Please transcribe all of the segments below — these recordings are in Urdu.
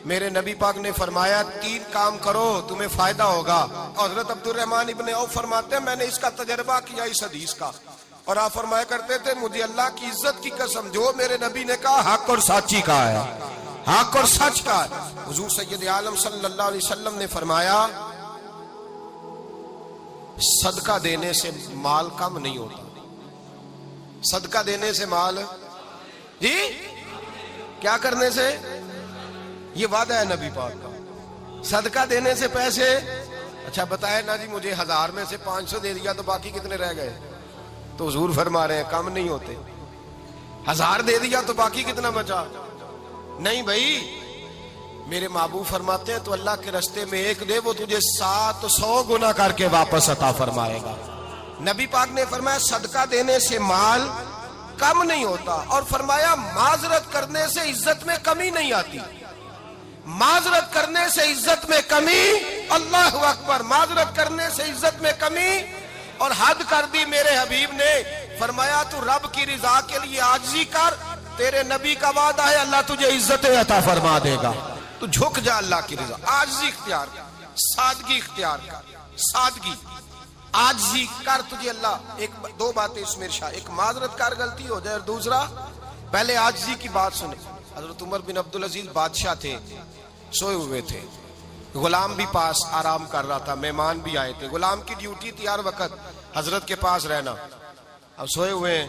میرے نبی پاک نے فرمایا 3 کام کرو تمہیں فائدہ ہوگا. حضرت عبد الرحمن ابن عوف فرماتے ہیں میں نے اس کا تجربہ کیا اس حدیث کا, اور آپ فرمایا کرتے تھے مجھے اللہ کی عزت کی قسم جو میرے نبی نے کہا حق اور سچی کا ہے, حق اور سچ کا ہے. حضور سید عالم صلی اللہ علیہ وسلم نے فرمایا صدقہ دینے سے مال کم نہیں ہوتا. صدقہ دینے سے مال جی کیا کرنے سے, یہ وعدہ ہے نبی پاک کا. صدقہ دینے سے پیسے, اچھا بتائے نا جی مجھے 1000 میں سے 500 دے دیا تو باقی کتنے رہ گئے؟ تو حضور فرما رہے ہیں کم نہیں ہوتے. 1000 دے دیا تو باقی کتنا بچا؟ نہیں بھائی, میرے محبوب فرماتے ہیں تو اللہ کے راستے میں 1 دے وہ تجھے 700 گنا کر کے واپس عطا فرمائے گا. نبی پاک نے فرمایا صدقہ دینے سے مال کم نہیں ہوتا, اور فرمایا معذرت کرنے سے عزت میں کمی نہیں آتی. معذرت کرنے سے عزت میں کمی, اللہ اکبر, معذرت کرنے سے عزت میں کمی. اور حد کر دی میرے حبیب نے, فرمایا تو رب کی رضا کے لیے عاجزی کر, تیرے نبی کا وعدہ ہے اللہ تجھے عزت عطا فرما دے گا. تو جھک جا اللہ کی رضا, عاجزی اختیار کر, سادگی اختیار کر, سادگی عاجزی کر, تجھے اللہ. 2 باتیں اس میں ارشاد, ایک معذرت کر غلطی ہو جائے, اور دوسرا پہلے عاجزی کی بات سنیں. حضرت عمر بن عبدالعزیز بادشاہ تھے, سوئے ہوئے تھے, غلام بھی پاس آرام کر رہا تھا, مہمان بھی آئے تھے. غلام کی ڈیوٹی تھی ہر وقت حضرت کے پاس رہنا. اب سوئے ہوئے,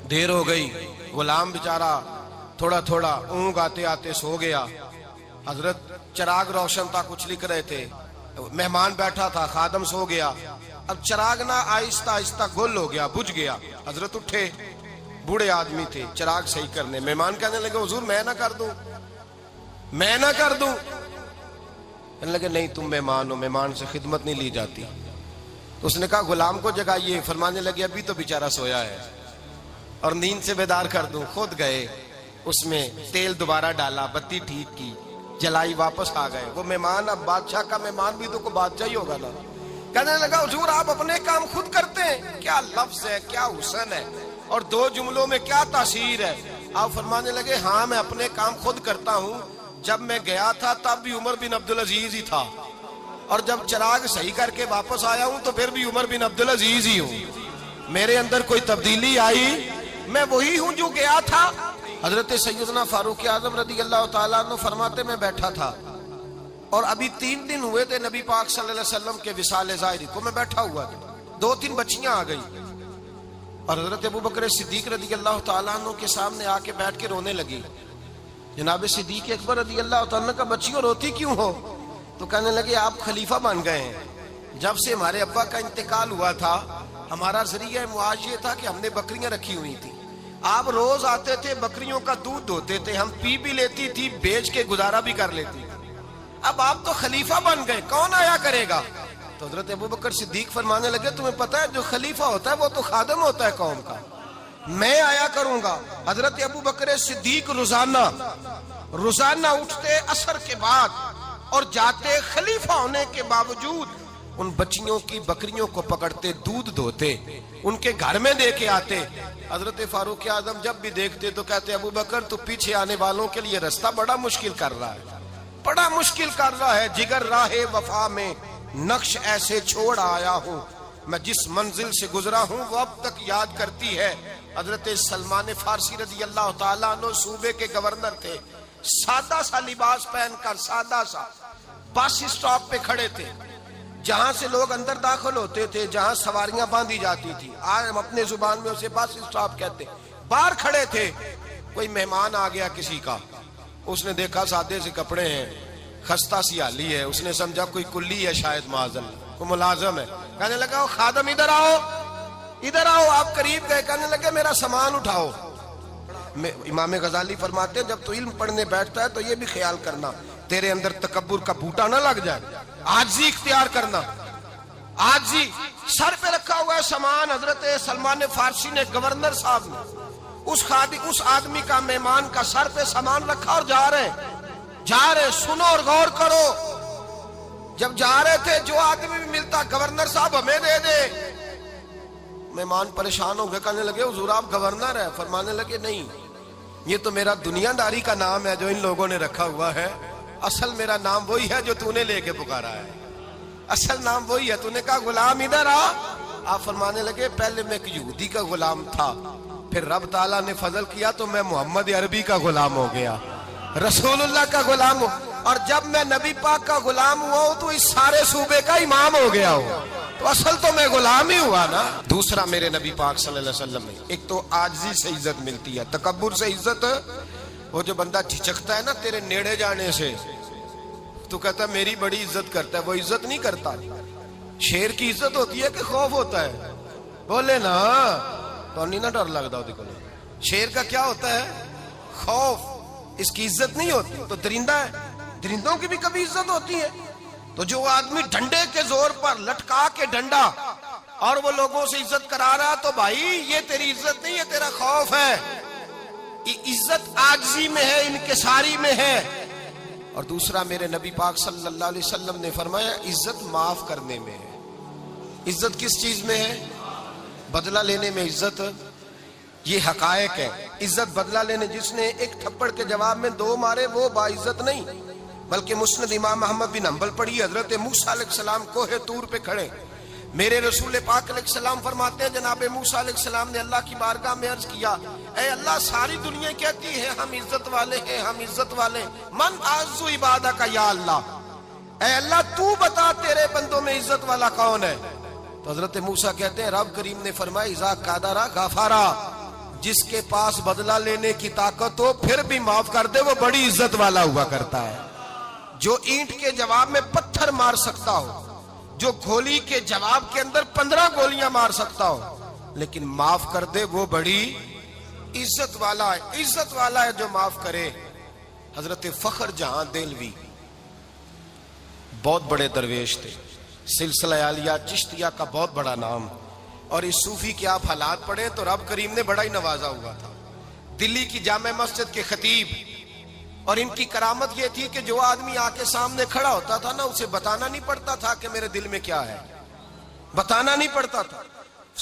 دیر ہو گئی, غلام بیچارہ تھوڑا تھوڑا اونگ آتے آتے سو گیا. حضرت چراغ روشن تھا, کچھ لکھ رہے تھے, مہمان بیٹھا تھا, خادم سو گیا. اب چراغ نہ آہستہ آہستہ گل ہو گیا, بجھ گیا. حضرت اٹھے, بوڑھے آدمی تھے, چراغ صحیح کرنے. مہمان کہنے لگے حضور میں نہ کر دوں, میں نہ کر دوں. کہنے لگے نہیں تم مہمان ہو, مہمان سے خدمت نہیں لی جاتی. تو اس نے کہا غلام کو جگائیے. فرمانے لگے ابھی تو بیچارہ سویا ہے اور نیند سے بیدار کر دوں. خود گئے, اس میں تیل دوبارہ ڈالا, بتی ٹھیک کی, جلائی, واپس آ گئے. وہ مہمان, اب بادشاہ کا مہمان بھی تو کوئی بادشاہ ہی ہوگا نا. کہنے لگا حضور آپ اپنے کام خود کرتے ہیں, کیا لفظ ہے, کیا حسن ہے, اور 2 جملوں میں کیا تاثیر ہے. آپ فرمانے لگے ہاں میں اپنے کام خود کرتا ہوں. جب میں گیا تھا تب بھی عمر بن عبدالعزیز ہی تھا, اور جب چراغ صحیح کر کے واپس آیا ہوں تو پھر بھی عمر بن عبدالعزیز ہی ہوں. میرے اندر کوئی تبدیلی آئی, میں وہی ہوں جو گیا تھا. حضرت سیدنا فاروق اعظم رضی اللہ تعالیٰ عنہ فرماتے میں بیٹھا تھا, اور ابھی 3 دن ہوئے تھے نبی پاک صلی اللہ علیہ وسلم کے وصال ظاہری کو. میں بیٹھا ہوا تھا, 2-3 بچیاں آ گئی, اور حضرت ابو بکر صدیق رضی اللہ تعالیٰ عنہ کے سامنے آ کے بیٹھ کے رونے لگی. جناب صدیق اکبر رضی اللہ تعالیٰ عنہ کا بچیوں روتی کیوں ہو؟ تو کہنے لگے آپ خلیفہ بن گئے ہیں. جب سے ہمارے ابا کا انتقال ہوا تھا ہمارا ذریعہ معاش یہ تھا کہ ہم نے بکریاں رکھی ہوئی تھی. آپ روز آتے تھے, بکریوں کا دودھ دھوتے تھے, ہم پی بھی لیتی تھی, بیچ کے گزارا بھی کر لیتی. اب آپ تو خلیفہ بن گئے, کون آیا کرے گا؟ تو حضرت ابو بکر صدیق فرمانے لگے تمہیں پتہ ہے جو خلیفہ ہوتا ہے وہ تو خادم ہوتا ہے قوم کا, میں آیا کروں گا. حضرت ابو بکر صدیق روزانہ اٹھتے عصر کے بعد اور جاتے, خلیفہ ہونے کے باوجود ان بچیوں کی بکریوں کو پکڑتے, دودھ دھوتے, ان کے گھر میں دے کے آتے. حضرت فاروق اعظم جب بھی دیکھتے تو کہتے ابو بکر تو پیچھے آنے والوں کے لیے راستہ بڑا مشکل کر رہا ہے, بڑا مشکل کر رہا ہے. جگر راہ وفا میں نقش ایسے چھوڑ آیا ہوں, میں جس منزل سے گزرا ہوں وہ اب تک یاد کرتی ہے. حضرت سلمان فارسی رضی اللہ تعالیٰ عنہ صوبے کے گورنر تھے, سادہ سا لباس پہن کر, سادہ سا, بس اسٹاپ پہ کھڑے تھے, جہاں سے لوگ اندر داخل ہوتے تھے, جہاں سواریاں باندھی جاتی تھی, آج ہم اپنے زبان میں اسے بس اسٹاپ کہتے. باہر کھڑے تھے, کوئی مہمان آ گیا کسی کا, اس نے دیکھا سادے سے کپڑے ہیں, خستہ سی حالی ہے, اس نے سمجھا کوئی کلی ہے شاید, معاذ اللہ کوئی ملازم ہے. کہنے لگا خادم ادھر آؤ, ادھر آؤ. آپ قریب گئے, کہنے لگے میرا سامان اٹھاؤ. امام غزالی فرماتے ہیں جب تو علم پڑھنے بیٹھتا ہے تو یہ بھی خیال کرنا تیرے اندر تکبر کا بوٹا نہ لگ جائے, عاجزی اختیار کرنا. عاجزی, سر پہ رکھا ہوا ہے سامان. حضرت سلمان فارسی نے, گورنر صاحب نے, اس آدمی کا, مہمان کا سر پہ سامان رکھا اور جا رہے. سنو اور غور کرو. جب جا رہے تھے جو آدمی بھی ملتا گورنر صاحب ہمیں دے دے. مہمان پریشان ہو گئے, کہنے لگے حضور آپ گورنر ہیں؟ فرمانے لگے نہیں, یہ تو میرا دنیا داری کا نام ہے جو ان لوگوں نے رکھا ہوا ہے، اصل میرا نام وہی ہے جو تو نے لے کے پکارا ہے، اصل نام وہی ہے۔ تو نے کہا غلام ادھر آ، آپ فرمانے لگے پہلے میں ایک یہودی کا غلام تھا، پھر رب تعالیٰ نے فضل کیا تو میں محمد عربی کا غلام ہو گیا، رسول اللہ کا غلام ہو، اور جب میں نبی پاک کا غلام ہوا ہوں تو اس سارے صوبے کا امام ہو گیا ہوں، تو اصل تو میں غلام ہی ہوا نا۔ دوسرا میرے نبی پاک صلی اللہ علیہ وسلم میں ایک تو عاجزی سے عزت ملتی ہے، تکبر سے عزت، وہ جو بندہ جھجکتا ہے نا تیرے نیڑے جانے سے، تو کہتا ہے میری بڑی عزت کرتا ہے، وہ عزت نہیں کرتا۔ شیر کی عزت ہوتی ہے کہ خوف ہوتا ہے؟ بولے نا تو نہیں نہ ڈر لگتا ہوتی کو۔ شیر کا کیا ہوتا ہے؟ خوف، اس کی عزت نہیں ہوتی۔ تو درندہ ہے، درندوں کی بھی کبھی عزت ہوتی ہے؟ تو جو آدمی ڈنڈے کے زور پر لٹکا کے ڈنڈا اور وہ لوگوں سے عزت کرا رہا، تو بھائی یہ تیری عزت نہیں ہے، تیرا خوف ہے۔ عزت عاجزی میں ہے، انکساری میں ہے۔ اور دوسرا میرے نبی پاک صلی اللہ علیہ وسلم نے فرمایا عزت معاف کرنے میں ہے۔ عزت کس چیز میں ہے؟ بدلہ لینے میں عزت۔ یہ حقائق ہے، عزت بدلہ لینے، جس نے ایک تھپڑ کے جواب میں دو مارے وہ باعزت نہیں، بلکہ مسند امام احمد بن حنبل پڑھی، حضرت موسیٰ علیہ السلام کوہ طور پہ کھڑے، میرے رسول پاک علیہ السلام فرماتے ہیں جناب موسیٰ علیہ السلام نے اللہ کی بارگاہ میں عرض کیا، اے اللہ ساری دنیا کہتی ہے ہم عزت والے ہیں، ہم عزت والے، من اعز عبادک یا اللہ، اے اللہ تو بتا تیرے بندوں میں عزت والا کون ہے؟ تو حضرت موسیٰ کہتے ہیں رب کریم نے فرمایا اذا قادر غفارا، جس کے پاس بدلہ لینے کی طاقت ہو پھر بھی معاف کر دے وہ بڑی عزت والا ہوا کرتا ہے۔ جو اینٹ کے جواب میں پتھر مار سکتا ہو، جو گولی کے جواب کے اندر 15 گولیاں مار سکتا ہو، لیکن معاف کر دے وہ بڑی عزت والا ہے۔ عزت والا ہے جو معاف کرے۔ حضرت فخر جہاں دہلوی بہت بڑے درویش تھے، سلسلہ عالیہ چشتیہ کا بہت بڑا نام، اور اس صوفی کے آپ حالات پڑھیں تو رب کریم نے بڑا ہی نوازا ہوا تھا۔ دلی کی جامع مسجد کے خطیب، اور ان کی کرامت یہ تھی کہ جو آدمی آ کے سامنے کھڑا ہوتا تھا نا اسے بتانا نہیں پڑتا تھا کہ میرے دل میں کیا ہے، بتانا نہیں پڑتا تھا،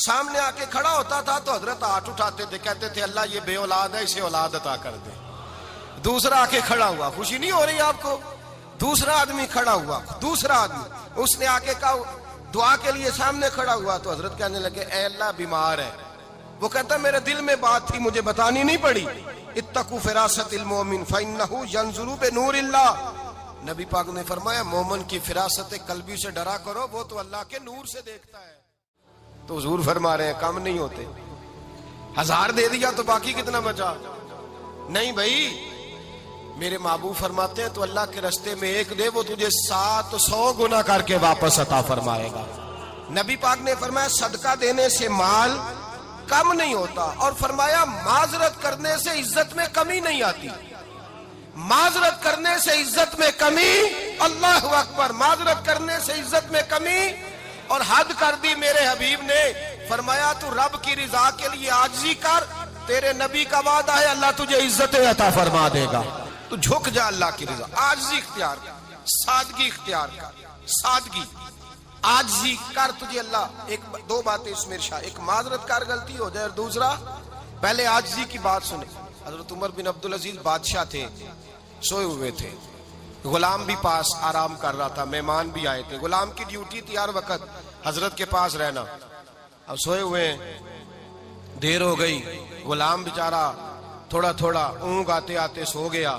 سامنے آ کے کھڑا ہوتا تھا تو حضرت ہاتھ اٹھاتے تھے، کہتے تھے اللہ یہ بے اولاد ہے اسے اولاد عطا کر دے۔ دوسرا آ کے کھڑا ہوا، خوشی نہیں ہو رہی آپ کو؟ دوسرا آدمی کھڑا ہوا، دوسرا آدمی، اس نے آ کے کہا دعا کے لیے سامنے کھڑا ہوا تو حضرت کہنے لگے اے اللہ بیمار ہے، وہ کہتا میرے دل میں بات تھی مجھے بتانی نہیں پڑی، اتقوا فراست المومن فإنہ ینظر بنور اللہ، نبی پاک نے فرمایا مومن کی فراست قلبی سے ڈرا کرو، وہ تو اللہ کے نور سے دیکھتا ہے۔ تو حضور فرما رہے ہیں کم نہیں ہوتے، 1000 دے دیا تو باقی کتنا بچا؟ نہیں بھائی، میرے محبوب فرماتے ہیں تو اللہ کے رستے میں ایک دے وہ تجھے 700 گنا کر کے واپس عطا فرمائے گا۔ نبی پاک نے فرمایا صدقہ دینے سے مال کم نہیں ہوتا، اور فرمایا معذرت کرنے سے عزت میں کمی نہیں آتی، معذرت کرنے سے عزت میں کمی، اللہ اکبر، معذرت کرنے سے عزت میں کمی، اور حد کر دی میرے حبیب نے، فرمایا تو رب کی رضا کے لیے عاجزی کر، تیرے نبی کا وعدہ ہے اللہ تجھے عزت عطا فرما دے گا۔ تو جھک جا اللہ کی رضا، عاجزی اختیار کر، سادگی اختیار کر، سادگی عاجزی کر، تجھے اللہ ایک دو باتیں اس میں ارشاد، ایک معذرت کر غلطی ہو جائے، اور دوسرا پہلے عاجزی کی بات سنے۔ حضرت عمر بن عبدالعزیز بادشاہ تھے، سوئے ہوئے تھے، غلام بھی پاس آرام کر رہا تھا، مہمان بھی آئے تھے، غلام کی ڈیوٹی تھی ہر وقت حضرت کے پاس رہنا، اب سوئے ہوئے ہیں، دیر ہو گئی، غلام بیچارہ تھوڑا تھوڑا اونگ آتے آتے سو گیا،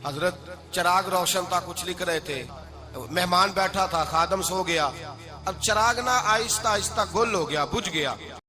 حضرت چراغ روشن تھا کچھ لکھ رہے تھے، مہمان بیٹھا تھا، خادم سو گیا، اب چراغ نہ آہستہ آہستہ گل ہو گیا، بجھ گیا،